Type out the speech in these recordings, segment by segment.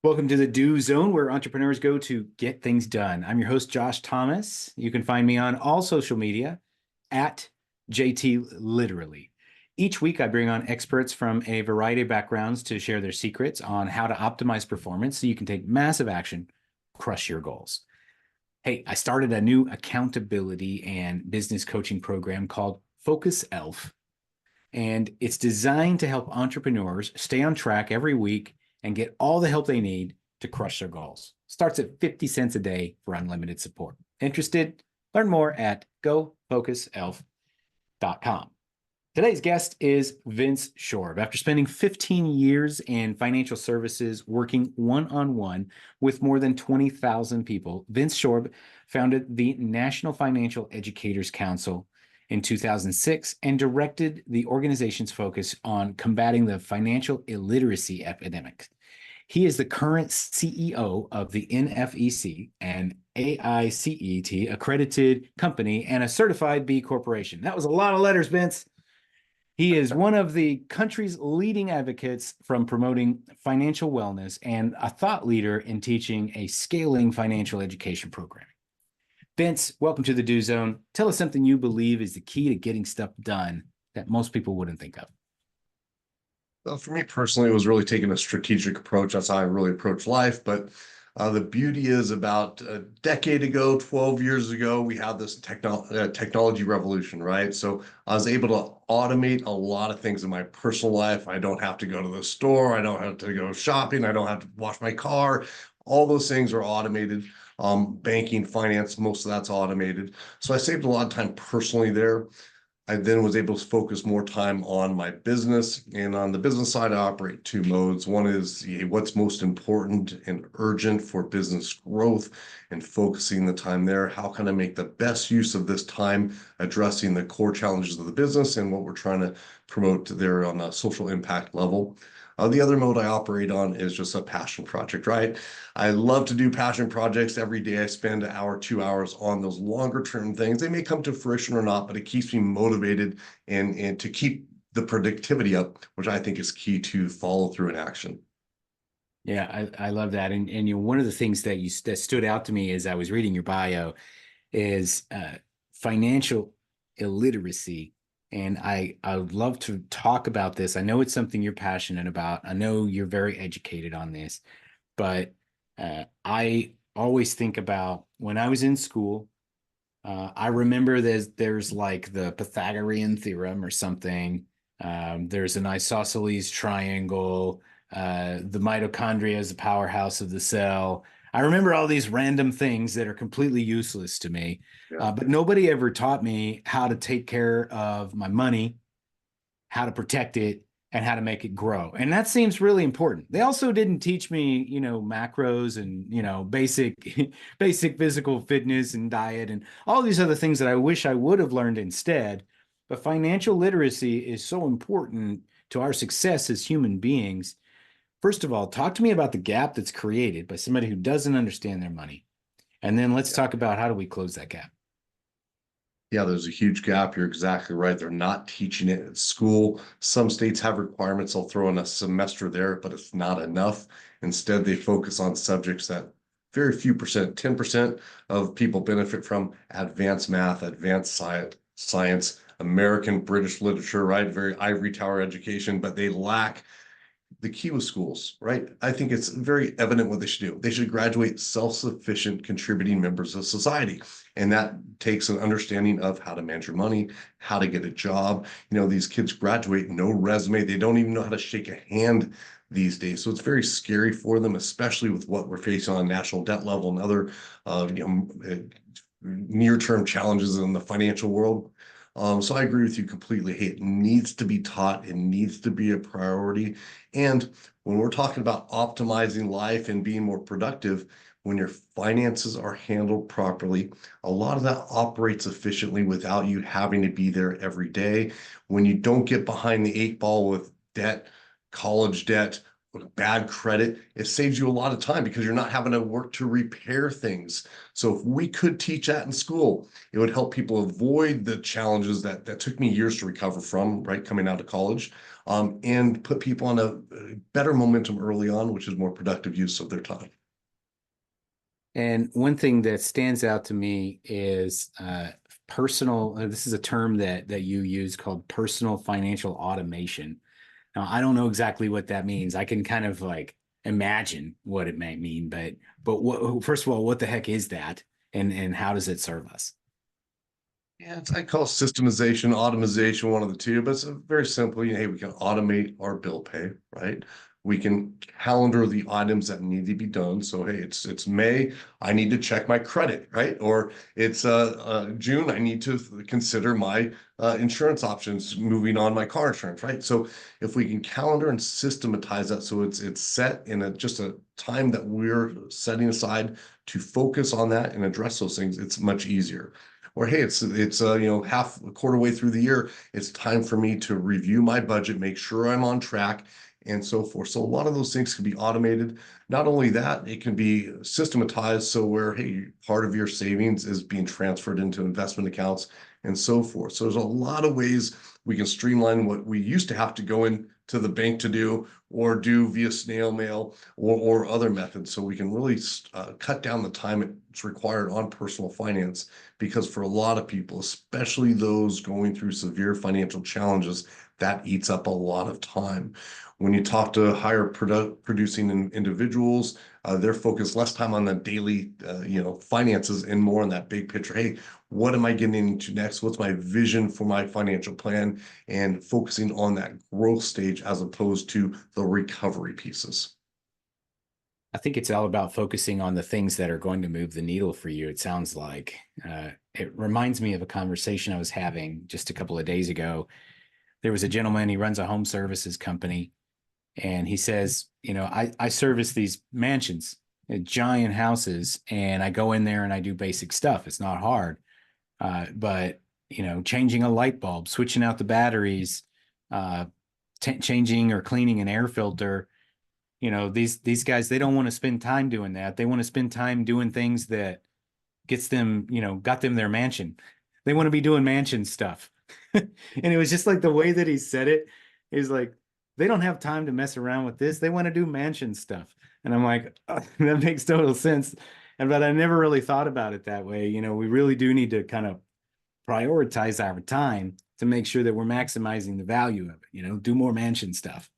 Welcome to the Do Zone, where entrepreneurs go to get things done. I'm your host, Josh Thomas. You can find me on all social media at JT Literally. Each week, I bring on experts from a variety of backgrounds to share their secrets on how to optimize performance so you can take massive action, crush your goals. Hey, I started a new accountability and business coaching program called Focus Elf, and it's designed to help entrepreneurs stay on track every week and get all the help they need to crush their goals. Starts at 50 cents a day for unlimited support. Interested? Learn more at gofocuself.com. Today's guest is Vince Shorb. After spending 15 years in financial services working one-on-one with more than 20,000 people, Vince Shorb founded the National Financial Educators Council in 2006 and directed the organization's focus on combating the financial illiteracy epidemic. He is the current CEO of the NFEC, an AICET accredited company, and a certified B Corporation. That was a lot of letters, Vince. He is one of the country's leading advocates from promoting financial wellness and a thought leader in teaching a scaling financial education program. Vince, welcome to the Do Zone. Tell us something you believe is the key to getting stuff done that most people wouldn't think of. Well, for me personally, it was really taking a strategic approach. That's how I really approach life. But the beauty is about a decade ago, 12 years ago, we had this technology revolution, right? So I was able to automate a lot of things in my personal life. I don't have to go to the store. I don't have to go shopping. I don't have to wash my car. All those things are automated. Banking, finance, most of that's automated. So I saved a lot of time personally there. I then was able to focus more time on my business. And on the business side, I operate two modes. One is what's most important and urgent for business growth and focusing the time there. How can I make the best use of this time addressing the core challenges of the business and what we're trying to promote there on a social impact level? The other mode I operate on is just a passion project, right? I love to do passion projects. Every day I spend an hour, 2 hours on those longer term things. They may come to fruition or not, but it keeps me motivated and to keep the productivity up, which I think is key to follow through in action. Yeah, I love that. And one of the things that that stood out to me as I was reading your bio is financial illiteracy. And I would love to talk about this. I know it's something you're passionate about. I know you're very educated on this, but I always think about when I was in school. I remember there's like the Pythagorean theorem or something. There's an isosceles triangle. The mitochondria is the powerhouse of the cell. I remember all these random things that are completely useless to me, Yeah. but nobody ever taught me how to take care of my money, how to protect it, and how to make it grow. And that seems really important. They also didn't teach me, macros and, basic basic physical fitness and diet and all these other things that I wish I would have learned instead. But financial literacy is so important to our success as human beings. First of all, talk to me about the gap that's created by somebody who doesn't understand their money. And then let's talk about how do we close that gap. Yeah, there's a huge gap. You're exactly right. They're not teaching it at school. Some states have requirements. They'll throw in a semester there, but it's not enough. Instead, they focus on subjects that very few percent, 10% of people benefit from: advanced math, advanced science, American, British literature, right? Very ivory tower education, but they lack the key with schools, right? I think it's very evident what they should do. They should graduate self-sufficient contributing members of society. And that takes an understanding of how to manage your money, how to get a job. These kids graduate, no resume. They don't even know how to shake a hand these days. So it's very scary for them, especially with what we're facing on national debt level and other near-term challenges in the financial world. So I agree with you completely. Hey, it needs to be taught. It needs to be a priority. And when we're talking about optimizing life and being more productive, when your finances are handled properly, a lot of that operates efficiently without you having to be there every day. When you don't get behind the eight ball with debt, college debt, bad credit, it saves you a lot of time because you're not having to work to repair things. So if we could teach that in school, it would help people avoid the challenges that took me years to recover from, right, coming out of college, and put people on a better momentum early on, which is more productive use of their time. And one thing that stands out to me is personal. This is a term that you use called personal financial automation. Now, I don't know exactly what that means. I can kind of like imagine what it might mean, but what, first of all, what the heck is that, and how does it serve us? Yeah, I call systemization, automation, one of the two, but it's very simple. Hey, we can automate our bill pay, right? We can calendar the items that need to be done. So, hey, it's May, I need to check my credit, right? Or it's June, I need to consider my insurance options, moving on my car insurance, right? So, if we can calendar and systematize that, so it's set in just a time that we're setting aside to focus on that and address those things, it's much easier. Or hey, it's half a quarter way through the year. It's time for me to review my budget, make sure I'm on track, and so forth. So a lot of those things can be automated. Not only that, it can be systematized. So where hey, part of your savings is being transferred into investment accounts and so forth. So there's a lot of ways we can streamline what we used to have to go in to the bank to do or do via snail mail or other methods. So we can really cut down the time it's required on personal finance because for a lot of people, especially those going through severe financial challenges, that eats up a lot of time. When you talk to higher producing individuals, they're focused less time on the daily, finances and more on that big picture. Hey, what am I getting into next? What's my vision for my financial plan? And focusing on that growth stage as opposed to the recovery pieces. I think it's all about focusing on the things that are going to move the needle for you. It sounds like it reminds me of a conversation I was having just a couple of days ago. There was a gentleman, he runs a home services company, and he says, I service these mansions, giant houses, and I go in there and I do basic stuff. It's not hard. But changing a light bulb, switching out the batteries, uh, changing or cleaning an air filter. These guys, they don't want to spend time doing that. They want to spend time doing things that gets them, got them their mansion. They want to be doing mansion stuff. And it was just like the way that he said it is like, they don't have time to mess around with this. They want to do mansion stuff. And I'm like, oh, that makes total sense. But I never really thought about it that way. We really do need to kind of prioritize our time to make sure that we're maximizing the value of it, do more mansion stuff.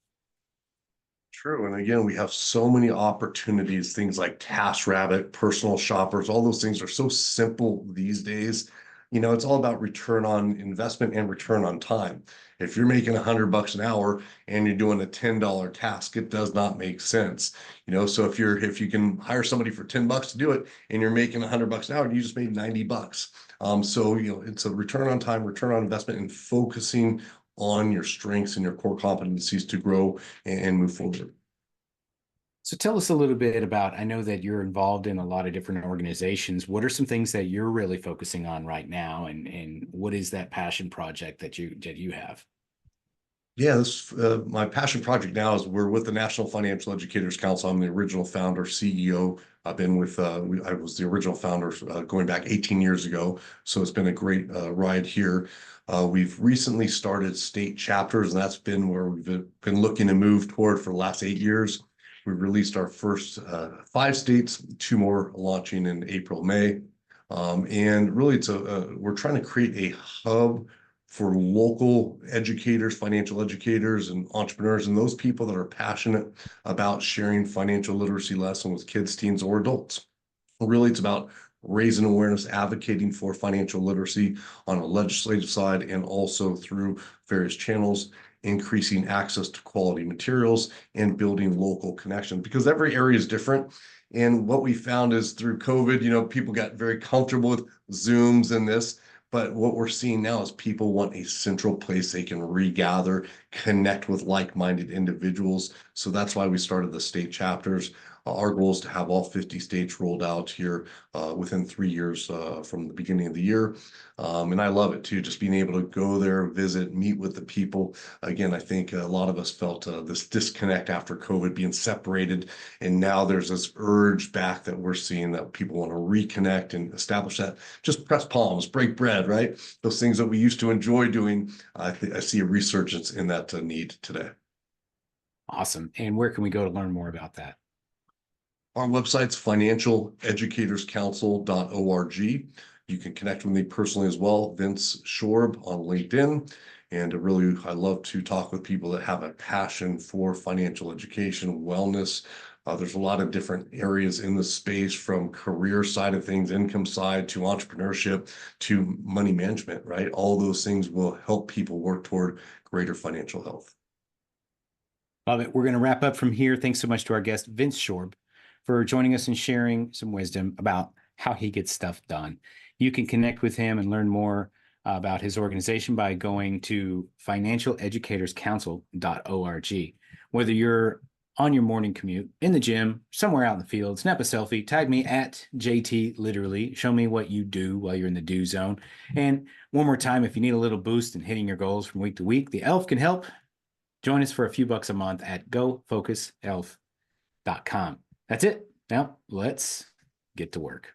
True. And again, we have so many opportunities, things like TaskRabbit, personal shoppers, all those things are so simple these days. It's all about return on investment and return on time. If you're making $100 an hour and you're doing a $10 task, it does not make sense. So if you can hire somebody for $10 to do it and you're making $100 an hour, you just made $90. So it's a return on time, return on investment, and focusing on your strengths and your core competencies to grow and move forward. So tell us a little bit about, I know that you're involved in a lot of different organizations. What are some things that you're really focusing on right now? And what is that passion project that you have? Yeah, this my passion project now is we're with the National Financial Educators Council. I'm the original founder, CEO. I've been with I was the original founder going back 18 years ago. So it's been a great ride here. We've recently started state chapters, and that's been where we've been looking to move toward for the last 8 years. We've released our first 5 states, 2 more launching in April, May. And really, we're trying to create a hub for local educators, financial educators, and entrepreneurs, and those people that are passionate about sharing financial literacy lessons with kids, teens, or adults. Really, it's about raising awareness, advocating for financial literacy on a legislative side and also through various channels, increasing access to quality materials and building local connections because every area is different. And what we found is through COVID, people got very comfortable with Zooms and this. But what we're seeing now is people want a central place they can regather, connect with like-minded individuals. So that's why we started the state chapters. Our goal is to have all 50 states rolled out here within 3 years from the beginning of the year. And I love it too, just being able to go there, visit, meet with the people. Again, I think a lot of us felt this disconnect after COVID, being separated. And now there's this urge back that we're seeing that people want to reconnect and establish that. Just press palms, break bread, right? Those things that we used to enjoy doing. I see a resurgence in that need today. Awesome. And where can we go to learn more about that? Our website's financialeducatorscouncil.org. You can connect with me personally as well, Vince Shorb on LinkedIn. And really, I love to talk with people that have a passion for financial education, wellness. There's a lot of different areas in the space, from career side of things, income side, to entrepreneurship, to money management, right? All those things will help people work toward greater financial health. Love it. We're going to wrap up from here. Thanks so much to our guest, Vince Shorb, for joining us and sharing some wisdom about how he gets stuff done. You can connect with him and learn more about his organization by going to financialeducatorscouncil.org. Whether you're on your morning commute, in the gym, somewhere out in the field, snap a selfie, tag me at JT Literally. Show me what you do while you're in the do zone. And one more time, if you need a little boost in hitting your goals from week to week, the ELF can help. Join us for a few bucks a month at gofocuself.com. That's it. Now let's get to work.